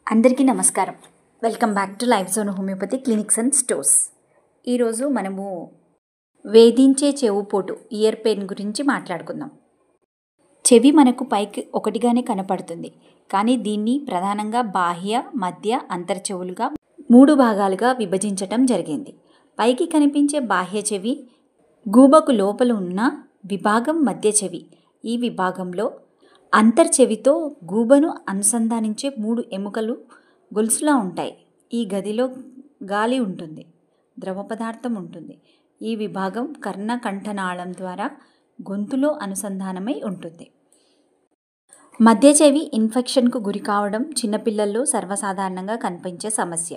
అందరికీ నమస్కారం. Welcome back to life zone homeopathy clinics and stores. ఈరోజు మనము వేధించే చెవుపోటు ఇయర్ పెయిన్ గురించి మాట్లాడుకుందాం. చెవి మనకు పైకి ఒకటిగానే కనపడుతుంది, కానీ దీన్ని ప్రధానంగా బాహ్య, మధ్య, అంతర్ చెవులుగా 3 భాగాలుగా విభజించటం జరిగింది. పైకి కనిపించే బాహ్య చెవి, గూబకు లోపల ఉన్న విభాగం మధ్య చెవి. ఈ విభాగంలో అంతర్చెవితో గూబను అనుసంధానించే 3 ఎముకలు గొలుసులా ఉంటాయి. ఈ గదిలో గాలి ఉంటుంది, ద్రవ పదార్థం ఉంటుంది. ఈ విభాగం కర్ణకంఠనాళం ద్వారా గొంతులో అనుసంధానమై ఉంటుంది. మధ్య చెవి ఇన్ఫెక్షన్కు గురి కావడం చిన్నపిల్లల్లో సర్వసాధారణంగా కనిపించే సమస్య.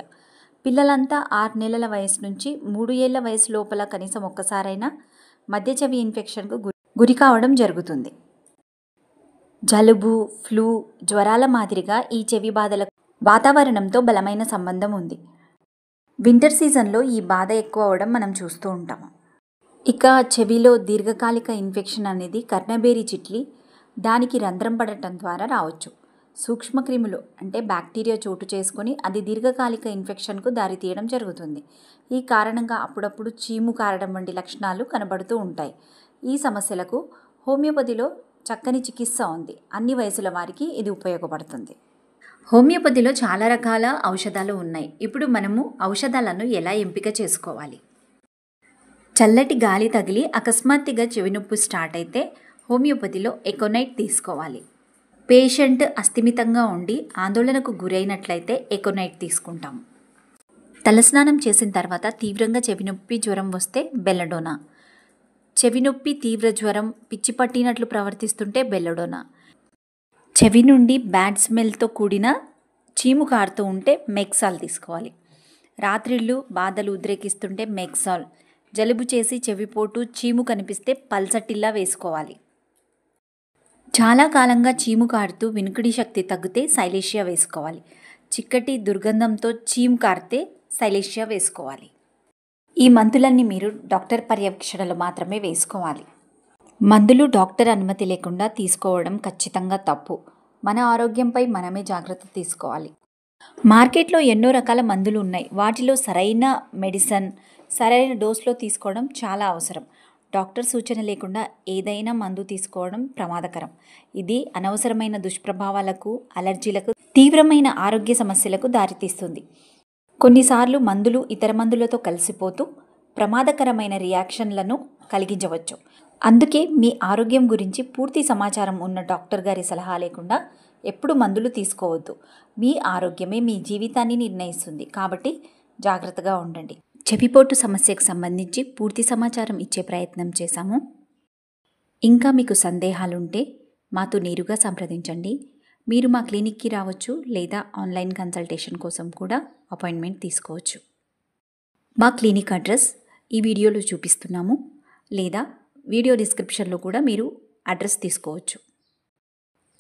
పిల్లలంతా 6 నెలల వయసు నుంచి 3 ఏళ్ల వయసు లోపల కనీసం ఒక్కసారైనా మధ్య చెవి ఇన్ఫెక్షన్కు గురి కావడం జరుగుతుంది. జలుబు, ఫ్లూ, జ్వరాల మాదిరిగా ఈ చెవి బాధలకు వాతావరణంతో బలమైన సంబంధం ఉంది. వింటర్ సీజన్లో ఈ బాధ ఎక్కువ అవడం మనం చూస్తూ ఉంటాము. ఇక చెవిలో దీర్ఘకాలిక ఇన్ఫెక్షన్ అనేది కర్ణబేరి చిట్లి, దానికి రంధ్రం పడటం ద్వారా రావచ్చు. సూక్ష్మక్రిములు అంటే బ్యాక్టీరియా చోటు చేసుకొని అది దీర్ఘకాలిక ఇన్ఫెక్షన్కు దారితీయడం జరుగుతుంది. ఈ కారణంగా అప్పుడప్పుడు చీము కారడం వంటి లక్షణాలు కనబడుతూ ఉంటాయి. ఈ సమస్యలకు హోమియోపతిలో చక్కని చికిత్స ఉంది. అన్ని వయసుల వారికి ఇది ఉపయోగపడుతుంది. హోమియోపతిలో చాలా రకాల ఔషధాలు ఉన్నాయి. ఇప్పుడు మనము ఔషధాలను ఎలా ఎంపిక చేసుకోవాలి? చల్లటి గాలి తగిలి అకస్మాత్తుగా చెవి నొప్పి స్టార్ట్ అయితే హోమియోపతిలో ఎకోనైట్ తీసుకోవాలి. పేషెంట్ అస్థిమితంగా ఉండి ఆందోళనకు గురైనట్లయితే ఎకోనైట్ తీసుకుంటాము. తలస్నానం చేసిన తర్వాత తీవ్రంగా చెవి నొప్పి, జ్వరం వస్తే బెల్లడోనా. చెవి నొప్పి, తీవ్ర జ్వరం, పిచ్చి పట్టినట్లు ప్రవర్తిస్తుంటే బెల్లడోనా. చెవి నుండి బ్యాడ్ స్మెల్తో కూడిన చీము కారుతూ ఉంటే మెక్సాల్ తీసుకోవాలి. రాత్రిళ్ళు బాధలు ఉద్రేకిస్తుంటే మెక్సాల్. జలుబు చేసి చెవిపోటు, చీము కనిపిస్తే పల్సటిల్లా వేసుకోవాలి. చాలా కాలంగా చీము కారుతూ వినికిడి శక్తి తగ్గితే సైలేషియా వేసుకోవాలి. చిక్కటి దుర్గంధంతో చీము కారితే సైలేషియా వేసుకోవాలి. ఈ మందులన్నీ మీరు డాక్టర్ పర్యవేక్షణలో మాత్రమే వేసుకోవాలి. మందులు డాక్టర్ అనుమతి లేకుండా తీసుకోవడం ఖచ్చితంగా తప్పు. మన ఆరోగ్యంపై మనమే జాగ్రత్త తీసుకోవాలి. మార్కెట్లో ఎన్నో రకాల మందులు ఉన్నాయి. వాటిలో సరైన మెడిసిన్ సరైన డోస్లో తీసుకోవడం చాలా అవసరం. డాక్టర్ సూచన లేకుండా ఏదైనా మందు తీసుకోవడం ప్రమాదకరం. ఇది అనవసరమైన దుష్ప్రభావాలకు, అలర్జీలకు, తీవ్రమైన ఆరోగ్య సమస్యలకు దారితీస్తుంది. కొన్నిసార్లు మందులు ఇతర మందులతో కలిసిపోతూ ప్రమాదకరమైన రియాక్షన్లను కలిగించవచ్చు. అందుకే మీ ఆరోగ్యం గురించి పూర్తి సమాచారం ఉన్న డాక్టర్ గారి సలహా లేకుండా ఎప్పుడు మందులు తీసుకోవద్దు. మీ ఆరోగ్యమే మీ జీవితాన్ని నిర్ణయిస్తుంది. కాబట్టి జాగ్రత్తగా ఉండండి. చెవిపోటు సమస్యకు సంబంధించి పూర్తి సమాచారం ఇచ్చే ప్రయత్నం చేశాము. ఇంకా మీకు సందేహాలుంటే మాతో నేరుగా సంప్రదించండి. మీరు మా క్లినిక్కి రావచ్చు, లేదా ఆన్లైన్ కన్సల్టేషన్ కోసం కూడా అపాయింట్మెంట్ తీసుకోవచ్చు. మా క్లినిక్ అడ్రస్ ఈ వీడియోలో చూపిస్తున్నాము, లేదా వీడియో డిస్క్రిప్షన్లో కూడా మీరు అడ్రస్ తీసుకోవచ్చు.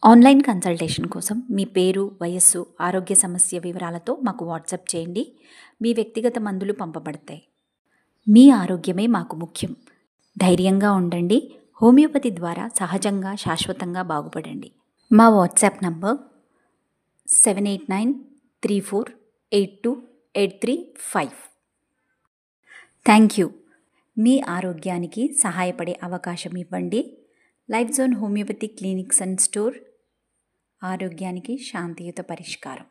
ఆన్లైన్ కన్సల్టేషన్ కోసం మీ పేరు, వయస్సు, ఆరోగ్య సమస్య వివరాలతో మాకు వాట్సాప్ చేయండి. మీ వ్యక్తిగత మందులు పంపబడతాయి. మీ ఆరోగ్యమే మాకు ముఖ్యం. ధైర్యంగా ఉండండి. హోమియోపతి ద్వారా సహజంగా, శాశ్వతంగా బాగుపడండి. మా వాట్సాప్ నంబర్ 7893482835. Thank you. మీ ఆరోగ్యానికి సహాయపడే అవకాశం ఇవ్వండి. Life zone homeopathy clinics and store, ఆరోగ్యానికి శాంతియుత పరిష్కారం.